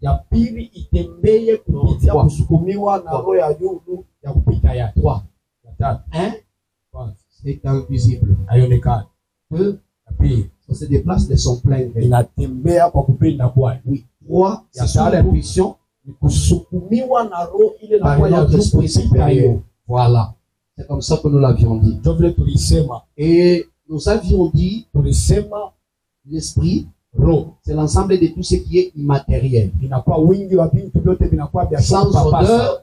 ya pili itembeye kupitia kusukumiwa na roho ya juu ya kupita ya 3 ya 3 c'est invisible. haionekani. Ya pili ça se déplace de son plein gré. Inatembea kwa kupenda Bwana. Oui. 3 c'est sous l'impulsion ni kusukumiwa na roho ile na par kwa ya notre juu esprit supérieur. Voilà. C'est comme ça que nous l'avions dit. ndio vile tulisema. Et nous avions dit Tulisema l'esprit, roho c'est l'ensemble de tout ce qui est immatériel. inakuwa wingi wa vitu vyote vinakuwa vya Sans odeur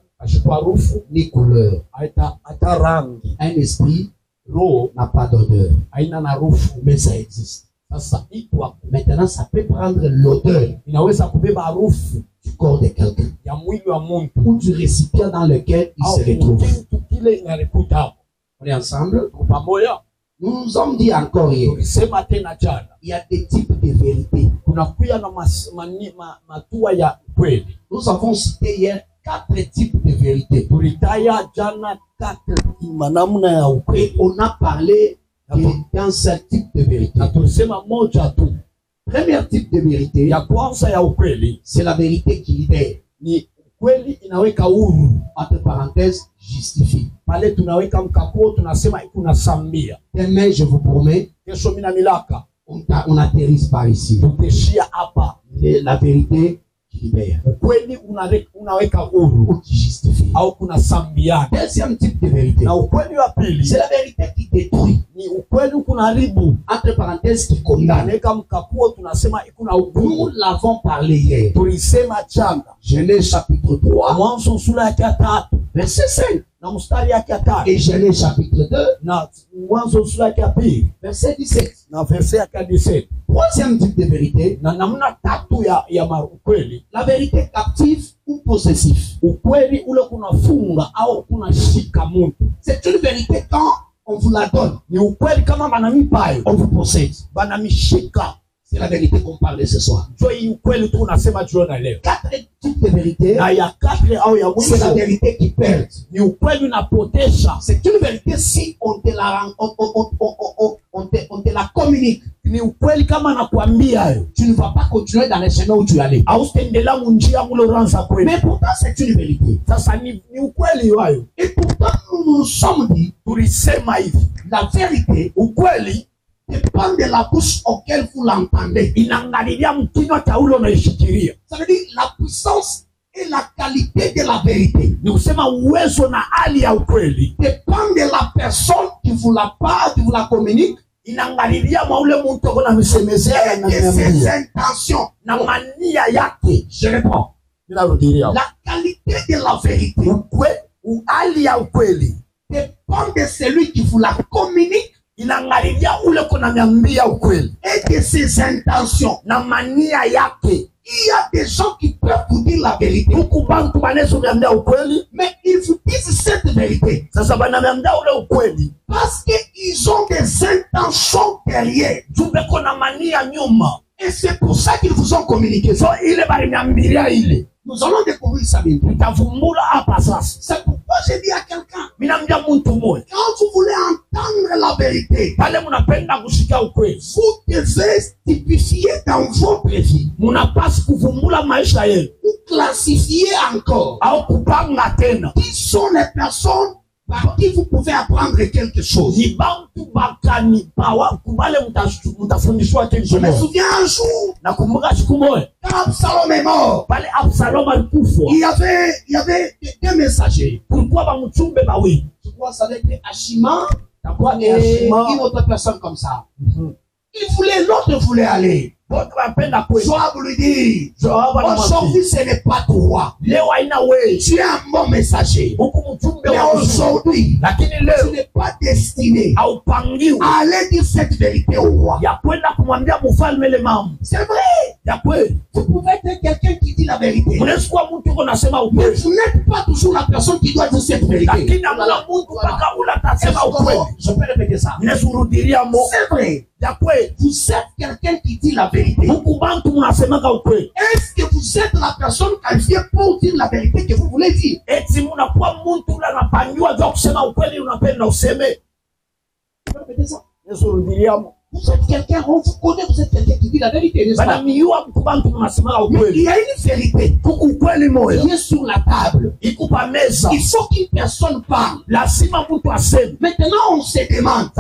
harufu ni couleur. hata rangi. Un esprit Roho n'a pas d'odeur, haina na harufu, mais ça existe. sasa iko Maintenant, ça peut prendre l'odeur inaweza kubeba harufu du corps de quelqu'un ya mwili wa mtu ou du récipient dans lequel il au se retrouve. kitu kile inarikuta hapo. On est ensemble. Tuko pamoja. Nous nous sommes dit encore hier, Tulisema tena jana il y a des types de vérités. kuna kuya na matua ya kweli. Nous avons cité hier 4 types de vérités. Tulitaya jana 4 manamna ya Et ukweli. on a parlé d'un seul type de vérité. Na tulisema moja tu. Premier type de vérité, Ya kwanza ya ukweli c'est la vérité qui libère. ni ukweli inaweka huru. Entre parenthèses, justifie. Pale tunaweka mkako tunasema kuna sambia. Demain, je vous promets, Kesho mina milaka on atterrisse par ici. tuteshia hapa. La vérité qui libère Ukweli unaweka huru ou qui justifie. au kuna sambiana. Deuxième type de vérité, Na ukweli wa pili c'est la vérité qui détruit. ni ukweli kuna haribu. Entre parenthèses, qui condamne. Tunaweka mkakuo tunasema kuna Nous hukumu. l'avons parlé hier. Tulisema changa Genèse chapitre 3, Mwanzo sura yake ya 3 verset 5. na mstari yake ya 5 Et Genèse chapitre 2, na Mwanzo sura yake ya 2 verset 17. na verse yake ya 17. Troisième type de vérité, Na namna tatu ya ukweli, la vérité captive ou possessif. ukweli ule kunafunga au kunashika mtu. C'est une vérité quand on vous la donne, Ni ukweli kama banamipayo on vous possède. banamishika. C'est la vérité qu'on parle ce soir. Ndio hii ukweli tu unasema jioni leo. 4 types de vérité, Na ya 4 au ya c'est la mwisho vérité qui perd. ni ukweli unapotesha. C'est une vérité si on te la, on te la communique. Ni ukweli kama nakwambia hayo, Tu ne vas pas continuer dans le chemin où tu allais. au stendelea munjia mule uranza kweli. Mais pourtant, c'est une vérité. Sasa ni ukweli hayo. Et pourtant, nous nous sommes dit, Tulisema hivi, la vérité ukweli dépend de la bouche auquel vous l'entendez. inaangalilia mkinywa cha ule unaishikiria. Ça veut dire la puissance et la qualité de la vérité Ni kusema uwezo na hali ya ukweli dépend de la personne qui vous la parle, qui vous la communique, inaangalilia maule mtu ako na misemezea et na de ses niambia intentions. na mania yake. Je réponds. Ninarudilia, La qualité de la vérité hali ya ukweli dépend de celui qui vous la communique inaangalilia ule kuna niambia ukweli et de ses intentions. na mania yake. Il y a des gens qui peuvent vous dire la vérité, Huku bantu banezo niambia ukweli, mais ils vous disent cette vérité sasa bananiambia ule ukweli parce qu'ils ont des intentions derrière. jumbe kona mania nyuma. Et c'est pour ça qu'ils vous ont communiqué So ça. ile baliniambilia ile Nous allons découvrir ça bientôt. nitavumbula hapa sasa. C'est pourquoi j'ai dit à quelqu'un, Minambia muntu moja, quand vous voulez entendre la vérité, pale munapenda kusikia ukweli, vous devez typifier dans votre vie munapasi kuvumbula maisha yenu ou classifier encore au kupanga tena. qui sont les personnes par qui vous pouvez apprendre quelque chose. Ni bantu bakani bawa kubale mutafundishwa kitu Je me kimoja. souviens un jour, Nakumbuka siku moja quand Absalom est mort, pale Absalom alikufwa, il y avait deux messagers. kulikuwa bamchumbe bawili, Je crois que ça avait été Ashima takuwa ni et Ashima. une autre personne comme ça. L'autre voulait aller. Wote wapenda kweli. Joab lui dit, Joab anamwambia, aujourd'hui ce n'est pas toi. leo haina wewe, Tu es un bon messager. huku mchumbe Mais wa aujourd'hui, lakini tu leo n'es pas destiné haupangiwi à aller dire cette vérité au roi. ya kwenda kumwambia mfalme ile mambo C'est vrai. ya kweli. Vous pouvez être quelqu'un qui dit la vérité. Unaweza kuwa mtu uko nasema Mais ukweli, vous n'êtes pas toujours la personne qui doit dire cette vérité. lakini hamna mtu mpaka ule atasema ukweli. Je peux répéter ça. Ninasurudilia mo C'est vrai. ya kweli, Vous êtes quelqu'un qui dit la vérité. huku bantu munasemaka ukweli. Est-ce que vous êtes la personne qualifiée pour dire la vérité que vous voulez dire? Eti munakuwa mtu ule anapangiwa jua kusema ukweli, unapenda useme. Je peux répéter ça. Ninasurudilia mo Vous êtes quelqu'un, on vous connaît, vous êtes quelqu'un qui dit la vérité, n'est-ce pas? Mais il y a une vérité qui est sur la table. Il faut qu'une personne parle. Maintenant, on se demande,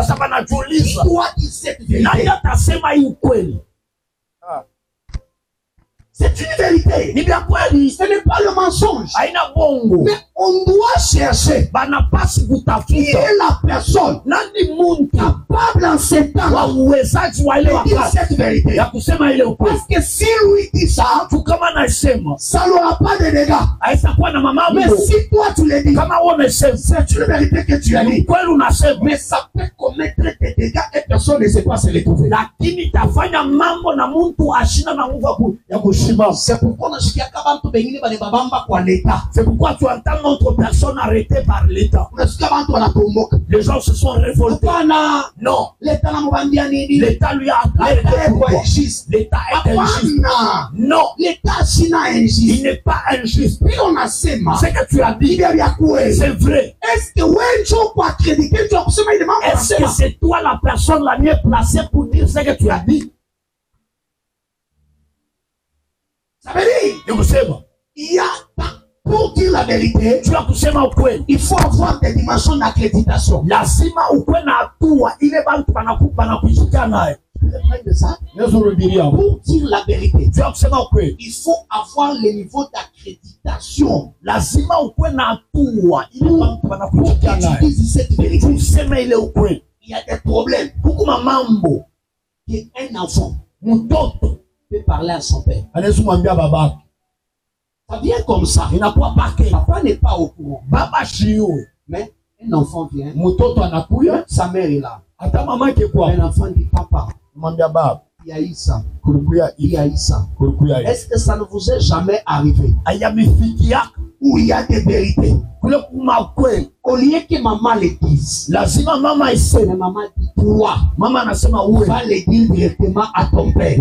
qui doit dire cette vérité? C'est une vérité. Ce n'est pas le mensonge. Mais on doit chercher qui est la personne capable en ce temps de dire cette vérité. Parce que si lui dit ça, ça n'aura pas de dégâts. Mais si toi tu le dis, c'est une vérité que tu as dit. Mais ça peut commettre des dégâts et personne ne sait pas se retrouver. C'est pourquoi c'est pourquoi tu entends notre personne arrêtée par l'État. Les gens se sont révoltés. Non. L'État lui a appelé. L'État est injuste. Non. L'État il n'est pas injuste. Ce que tu as dit, c'est vrai. Est-ce que c'est toi la personne la mieux placée pour dire ce que tu as dit? Ça veut dire, il y a, pour dire la vérité, il faut avoir des dimensions d'accréditation. Pour dire la vérité, il faut avoir le niveau d'accréditation. Pour que tu dises cette vérité, il y a des problèmes. Un enfant peut parler à son père. Ça vient comme ça. Papa n'est pas au courant. Mais un enfant vient. Sa mère est là. Un enfant dit papa. Il y a eu ça. Il y a eu ça. Est-ce que ça ne vous est jamais arrivé? Où il y a des vérités. Au lieu que maman le dise, mais maman dit toi. Va le dire directement à ton père.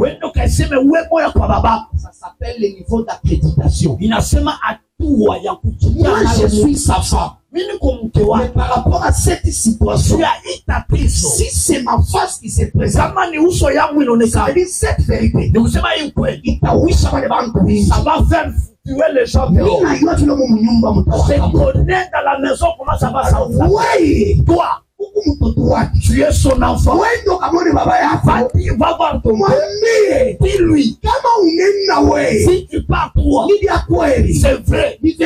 Ça s'appelle le niveau d'accréditation. Moi je suis sa femme. Mais par rapport à cette situation, si c'est ma face qui se présente, ça veut dire cette vérité. Ça va faire tuer les gens. Je connais dans la maison comment ça va s'enfler. Toi, tu es son enfant. Va voir ton père. Dis-lui. Si tu pars toi, c'est vrai. C'est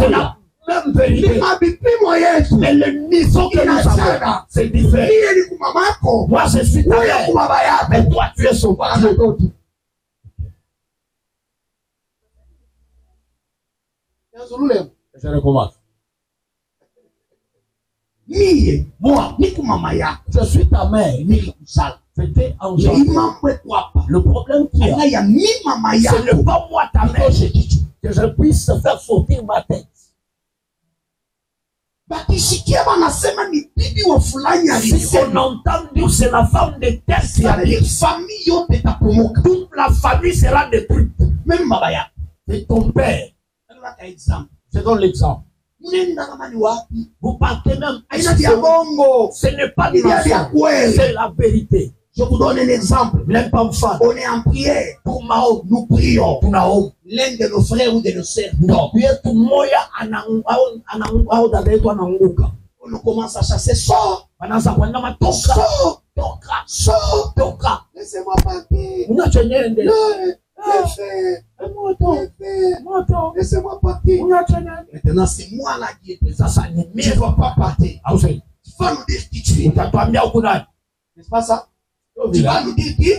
la même vérité. Mais le niveau que nous avons, c'est différent. Moi, je suis ta mère. Mais toi, tu es son père. Je recommence. Moi, je suis ta mère. C'était en le problème qu'il y a, ce n'est pas moi ta mère que je puisse faire sortir ma tête. Si on entend dire c'est la femme de terre qui arrive, toute la famille sera détruite. Même Mabaya, c'est ton père. Je donne l'exemple. Vous partez même. Ce n'est pas du mensonge, c'est la vérité. Je vous donne un exemple. On est en prière. Pour Mao, nous prions. L'un de nos frères ou de nos sœurs. On commence à chasser. Sors. Sors. Laissez-moi partir. Laissez-moi partir. Maintenant, c'est moi là qui est ça. Je ne vais pas partir. Tu vas nous dire qui tu es. N'est-ce pas ça? Tu vas nous dire qui?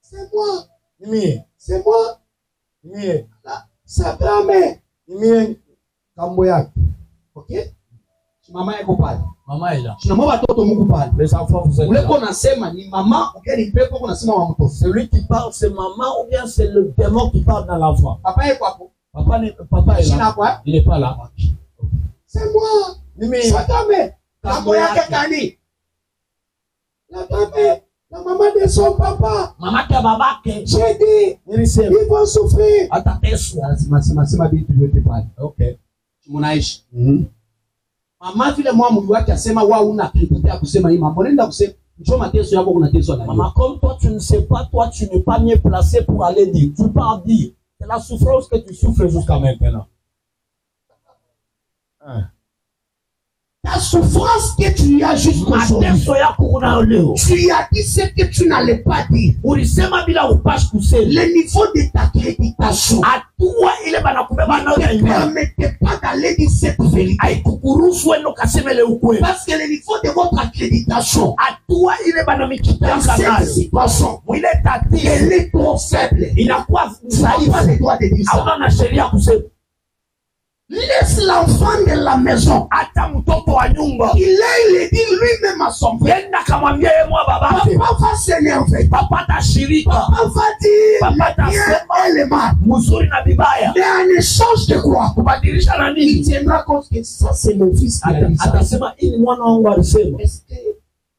C'est moi. C'est moi. Sa grand-mère. Ok? Maman est coupable. Maman est là. Les enfants, vous êtes là. Celui qui parle, c'est maman ou bien c'est le démon qui parle dans l'enfant? Papa est quoi? Papa est là. Il n'est pas là. C'est moi. Sa grand-mère. La grand-mère. La maman de son papa. Maman qui a baba. J'ai dit. Ils vont souffrir. Attends, c'est ma vie, tu veux te parler. Ok. Mon âge. Mama vile mwa mwili wake asema wa una kreditia kusema hii mambo nenda kusema njoo mateso yako kuna teso na Maman, comme toi tu ne sais pas, toi tu n'es pas mieux placé pour aller dire. Tu pars dire. C'est la souffrance que tu souffres jusqu'à maintenant. Ta souffrance que tu as jusqu'aujourd'hui, Mateso yako kuna leo. tu as dit ce que tu n'allais pas dire. Ulisema bila upashi kusema. Le niveau de ta créditation Atua ile banakubeba nayo ya ne imani. permettait pas d'aller dire cette vérité. Haikukuruhusu eno kasemele ukweli. Parce que le niveau de votre accréditation Atua ile dans banamikitaka cette nayo. situation, Mwile tatizo elle est trop faible. inakuwa Tu n'as pas le dhaifu. droit de dire ça. Hauna na sheria kusema. Laisse l'enfant de la maison. Hata mtoto wa nyumba. Il est dit lui-même à son père. Yenda kamwambia yeye mwa babake. Papa va s'énerver. Papa tashirika. Papa va dire Papa le bien tasema et le mal. mzuri na vibaya. Mais en échange de quoi? Kubadilisha na Il nini? tiendra compte que ça c'est mon fils qui a dit ça. Atasema hii ni mwana wangu alisema. Est-ce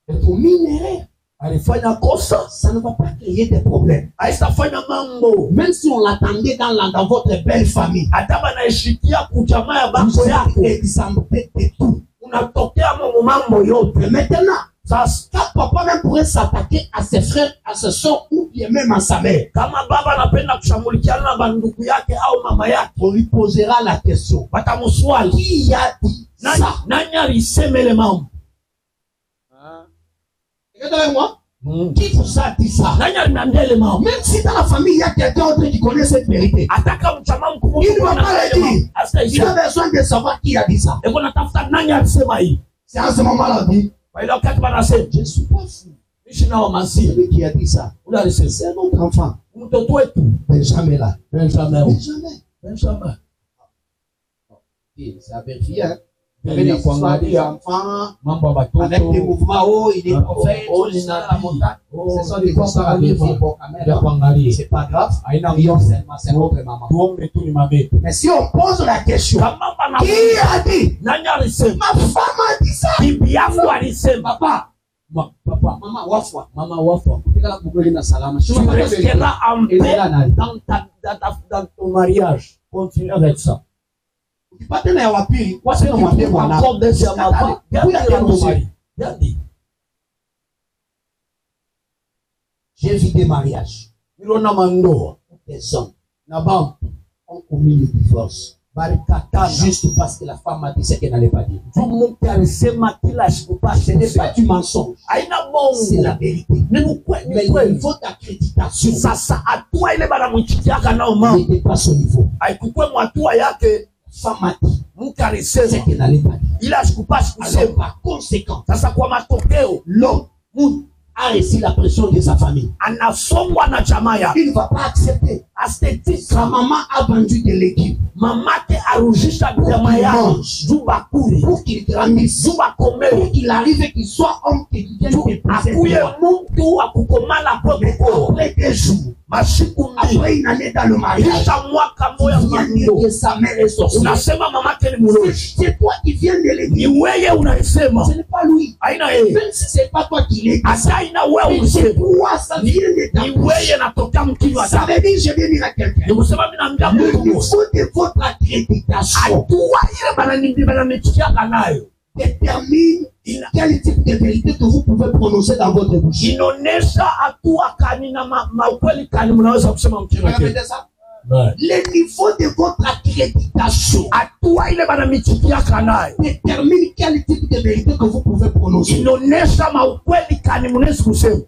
que pour minérer, Alifanya kosa. ça ne va pas créer des problèmes. Haitafanya mambo. Même si on l'attendait dans votre belle famille, Hata banaishikia kujamaa ya vous bako êtes yako. exempté de tout. Unatokea mambo yote. Mais maintenant, Sasa quand papa même pourrait s'attaquer à ses frères, à ses soeurs ou bien même à sa mère, kama baba anapenda kushamulikiana na bandugu yake au mama yake, on lui posera la question. watamuswali Qui a dit ça? nani alisema ile mambo? Regardez avec moi. Qui vous a dit ça? Nani alimwambia ile mambo? Même si dans la famille il y a quelqu'un d'autre qui connaît cette vérité, Ataka mchama mkubwa il ne va pas le dire. hasa Il a besoin de savoir qui a dit ça. eko natafuta nani alisema hii. C'est à ce moment-là qu'il dit, Kwa ile wakati banasema je ne suis pas fou. ishi na wamazia Celui qui a dit ça, ule alisema c'est notre enfant. mtoto wetu Benjamin là. Benjamin Benjamin. C'est à vérifier. Hein. Il y avait Benjamin des histoires des kuangalia enfants mambo ya batoto avec des mouvements hauts, il est prophète, oh, il est dans la montagne. Ce sont des kwa histoires à vérifier. Bon, quand ya même, kuangalia c'est pas grave. haina Prions nguvu. seulement, c'est notre maman. Tuombe tu ni mametu. Mais si on pose la question, Kama bana qui a dit? nani alisema? Ma femme a dit ça. Bibi yako alisema. Papa, Papa, maman, wafwa. mama wafa. Ukitaka kukweli na salama. Tu resteras en paix Endelea nayo. dans ton mariage. Continue avec ça. Ukipata na ya wapili, Wasi wasema mwambie bwana. encore deuxièmement. Huyu atakusi. Regardez. J'ai vu des mariages. Niliona mandoa Des hommes na bantu ont commis le divorce. balikatana Juste parce que la femme a dit ce qu'elle n'allait pas dire. juu mke alisema kila siku Ce n'est pas du mensonge. haina C'est la bongo. vérité. Ni Mais ukweli le kweli. niveau d'accréditation Sasa hatua ile banamwichitiaka nao mama n'était pas son niveau. haikukwe mwatua yake. La femme a dit Mke ce alisema qu'elle n'allait pas dire. ila sikupasi Alors, kusema. par conséquent, Sasa kwa matokeo l'homme a reçu la pression de sa famille. anasongwa na jamaa yake. Il ne va pas accepter. Sa Astetika maman a vendu de l'équipe mamake arujisha jamaa yake juu bakuli pour qu'il grandisse, juu bakomee pour qu'il arrive et qu'il soit homme qui vienne juu épouser akuye toi. muntu wa kukomala kwa mkoo. Après 2 jours, Masiku mbili après une année dans le mariage, kisha mwaka moya il vient dire mando que sa mère est sorcière. unasema mamake ni muloji. C'est toi qui viens de le Ni dire. weye unaisema, Ce n'est pas lui. haina yeye. Même si c'est pas toi qui l'as dit, Hata haina wewe mais c'est ulisema, toi, ça vient de ta ni bouche. weye natoka mkinywa Ça chako. veut dire, je viens dire à quelqu'un, Ni kusema mimi naambia le mtu mmoja, niveau de votre accréditation hatua ile bananichikiaka nayo détermine quel type de vérité que vous pouvez prononcer dans votre bouche. inaonesha hatua kani na maukweli kani mnaweza kusema mkinywa Vous chako. répétez ça? Le niveau de votre accréditation Hatua ile banamichikiaka nayo détermine quel type de vérité que vous pouvez prononcer. inaonesha maukweli kani mnaweza kusema.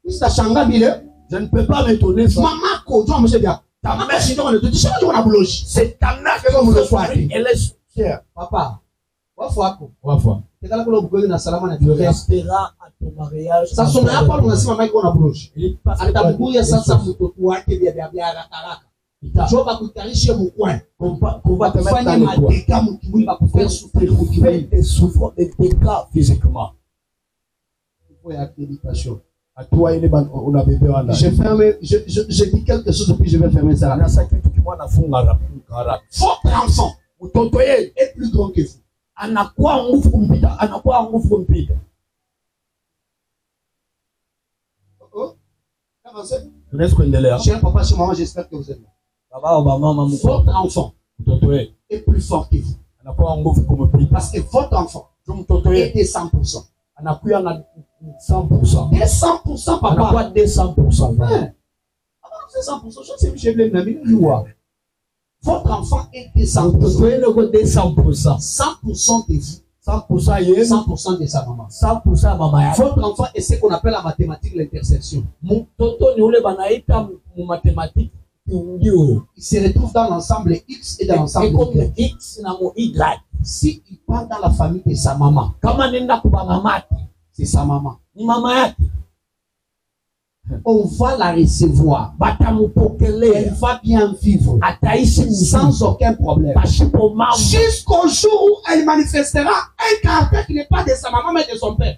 Usitashangaa vile Je ne peux pas m'étonner ça. mama kojua mshe vya mama kashinda kwa ndio sio kwa buloji. C'est ta mère Fais comme qui le fait soir. souffrir. Elle est fière. Papa, wafu wako. Wafa. Tekala kula bugoli na salama na Tu vile. resteras à ton mariage. Sasa na hapa unasema mike kuna buloji. Il passe Atabuguya sasa mtoto wake vya haraka. Joba kutarishe mkwan. qu'on va te mettre Fanya dans le bois. madeka mkimwi bakufanya souffrir Fais mkimwi. des souffrances, des dégâts physiquement. Pour accréditation. Hatua ile unabebewa Je nayo. ferme, je dis quelque chose puis je vais fermer ça. Anasa kitu kimwana funga haraka. Votre enfant Mtoto yeye est plus grand que vous. anakuwa nguvu kumpita, anakuwa nguvu kumpita. Avancez. Tunaweza kuendelea. Cher papa, chez maman, j'espère que vous êtes là. Baba au mama mko. Votre enfant Mtoto yeye est plus fort que vous. anakuwa nguvu kumepita. Parce que votre enfant est de 100%. Anakuwa na 100%. De 100% papa. Anakuwa 200%. C'est 100%. Je sais que je vais me voir. Votre enfant est de 100%. 100% de vous. 100% yeye, 100% de sa maman. 100% mama yake. Votre enfant est ce qu'on appelle en mathématiques l'intersection. Mtoto ni ule banaita mu mathématiques kiungio. Il se retrouve dans l'ensemble X et dans l'ensemble Y. X na mu Y. Si il part dans la famille de sa maman, Kama nenda kuba mamati, c'est sa maman. ni mama yake. On va la recevoir. Elle va bien vivre. Sans aucun problème. Jusqu'au jour où elle manifestera un caractère qui n'est pas de sa maman mais de son père.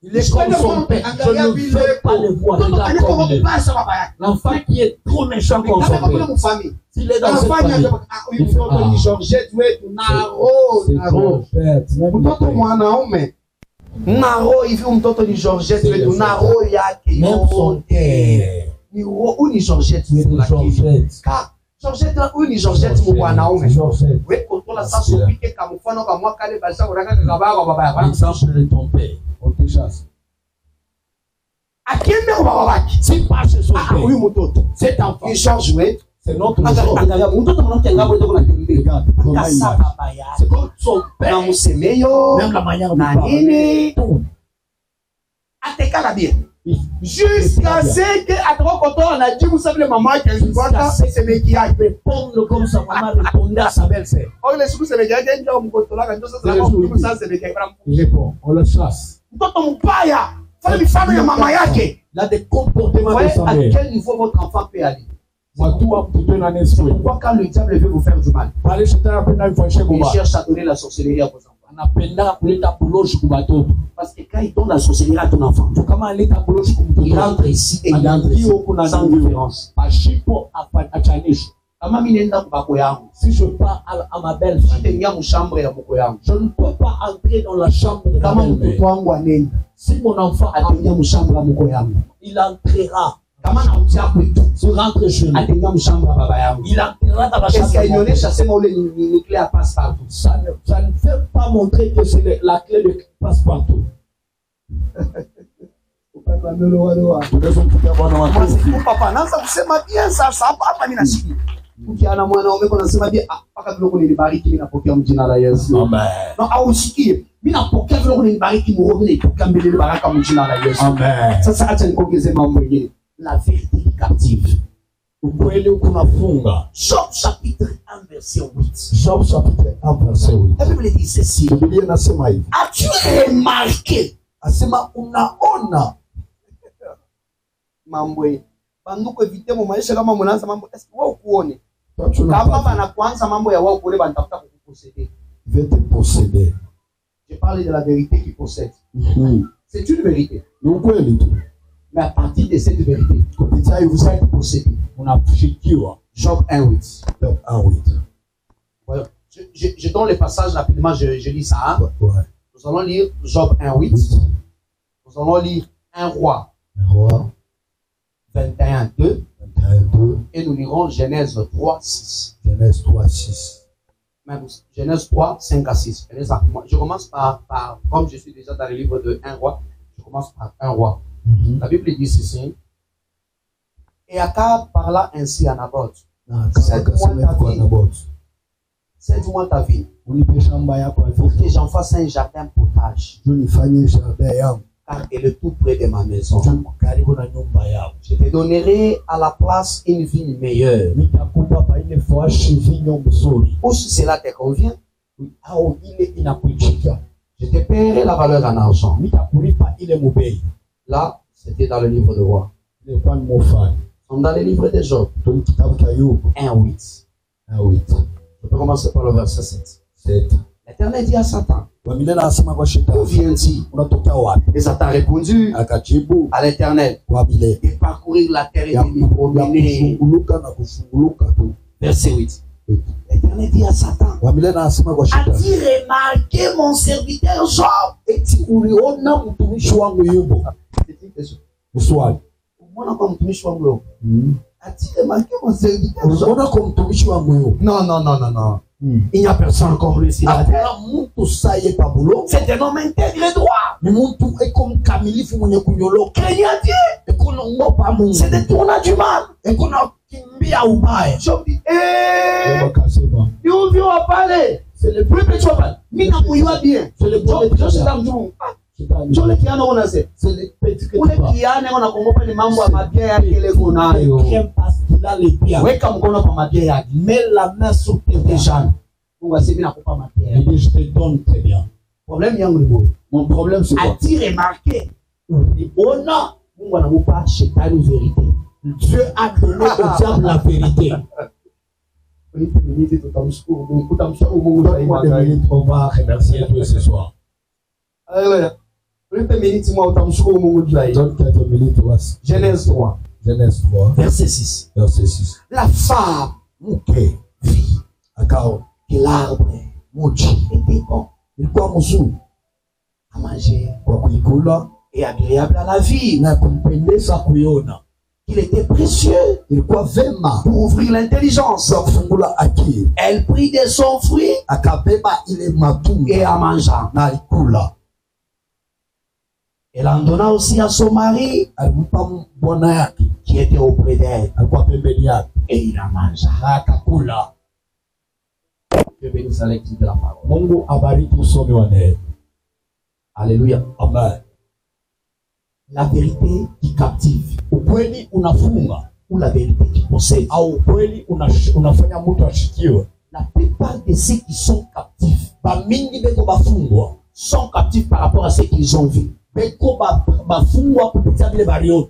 Il est comme son père. Je ne veux pas le voir. L'enfant qui est trop méchant comme son père. S'il est dans cette famille, il faut Naro hivi mtoto ni Georgette wetu Naro yake même son père ni ni Georgette wetu ka Georgette huyu ni Georgette mwanaume wewe kontola sasa upike kama mfano kama kale basha uraka kababa baba yako exemple de ton père on te chasse akiende kwa baba yake si pas chez son père huyu mtoto cet enfant ni George wetu c'est notre mtoto mwanamke ngabo ndio kuna tembea kasa baba yake c'est comme son père na msemeyo même la manière na nini atekala bien jusqu'à ce que atrokoto na jibu sabile mama yake alipata semeki yake répondre comme sa maman répondait à sa belle-sœur. Oh le siku semeki yake ndio mkotola ndio sasa hapo sasa semeki yake il répond on le chasse mtoto mbaya fanya mifano ya mama yake là des comportements de sa à mère. quel niveau votre enfant peut aller. Pourquoi quand le diable veut vous faire du mal, il cherche à donner la sorcellerie à vos enfants. Parce que quand il donne la sorcellerie à ton enfant, il rentre ici et il rentre ici sans différence. Si je pars à ma belle famille, je ne peux pas entrer dans la chambre de ma belle-mère. Si mon enfant il entrera. Je rentre chez lui. Il entrera dans la chambre. Ça ne fait pas montrer que c'est la clé de passe-partout. Ukiana mwanaume kuna sema bia mpaka vile kunibariki mimi napokea mjina la Yesu. Amen. Na ausikie mimi napokea vile kunibariki muombe nipokea mbele baraka mjina la Yesu. Amen. Sasa acha nikongeze mambo mengine. La vérité captive. Ukweli kunafunga. Job chapitre 1 verset 8. Job chapitre 1 verset 8. La Bible dit ceci. Biblia inasema hivi. As-tu remarqué? Asema unaona mambo hii. Banduko evite mu maisha kama mnaanza mambo est-ce que wao kuone? Kama bana kwanza mambo ya wao kule banatafuta kukuposséder. Veut te posséder. Je parle de la vérité qui possède. C'est une vérité. Ni ukweli tu. Mais à partir de cette vérité, kupitia hivi vous êtes possédé. Unafikiwa. Job 1:8. Job 1:8. Voilà. Je donne le passage rapidement, je lis ça. Hein? Ouais. Nous allons lire Job 1:8. Nous allons lire 1 Roi. 21:2. Et nous lirons Genèse 3:6. Genèse 3:6. Même Genèse 3:5-6. Je commence par, comme je suis déjà dans le livre de 1 Roi, je commence par 1 Roi. La Bible dit ceci. Et Akab parla ainsi à Naboth. Cède-moi ta vie. Pour que j'en fasse un jardin potage. Car elle est tout près de ma maison. Je te donnerai à la place une vigne meilleure. Ou si cela te convient, je te paierai la valeur en argent. Là, c'était dans le livre de Roi. Nous sommes dans le livre de Job. 1:8. Je peux commencer par le verset 7. L'Éternel dit à Satan, d'où viens-tu? Et Satan a répondu à l'Éternel de parcourir la terre et de m'y promener. Verset 8. L'Éternel dit à Satan, as-tu remarqué mon serviteur Job? C'est une Swali. Mbona kwa mtumishi wangu leo? Atile marqué mon serviteur. Unaona kwa mtumishi wa Mungu. Non. Il n'y a personne comme lui ici. Mtu saye pabulo. C'est un homme intègre et droit. Ni mtu eko mkamilifu mwenye kunyoloka. Craignant Dieu. Eko naogopa Mungu. C'est détournant du mal. Eko nakimbia ubaya. Job dit, Wakasema. Dieu va parler. C'est le plus petit parler. Mina mouillwa bien. C'est le premier Je suis dans le jour. Jole kiana ona se. C'est le petit que Ule kiana ona kongopa ni mambo ya mabia yake ile kunayo. parce qu'il a les pieds. Weka mkono kwa mabia yake. Mets la main sur tes jambes. Mungu asibi nakupa mabia Il yake. dit je te donne très bien. Problème yangu ni moja. Mon problème c'est quoi? A-t-il remarqué? Ona Mungu anamupa shetani vérité. Dieu a donné au diable la vérité. Donne-moi des minutes, on va remercier Dieu ce soir. Alléluia. Donne Donne quelques minutes, voici. Genèse 3, Genèse 3, verset 6. verset 6. La femme Mke, vit akao, que l'arbre mochi, était bon ilikuwa mzuri à manger kwa kuikula et agréable à la vie, na kumpendeza kuiona. qu'il était précieux Ilikuwa vema pour ouvrir l'intelligence. za kufungula akili. Elle prit de son fruit Akabeba ile et matunda en mangeant. na alikula. Elle en donna aussi à son mari Alimpa bwana yake qui était auprès d'elle alikuwa pembeni yake et il en mangea. na akakula. Dieu bénisse la lecture de la parole. Mungu abariki usomi wa neno. Alléluia. Amen. La vérité qui captive Ukweli unafunga ou la vérité qui possède. au ukweli unafanya mtu ashikiwe. La plupart de ceux qui sont captifs Bamingi beko bafungwa sont captifs par rapport à ce qu'ils ont vu. beko bafungwa kupitia vile baliona.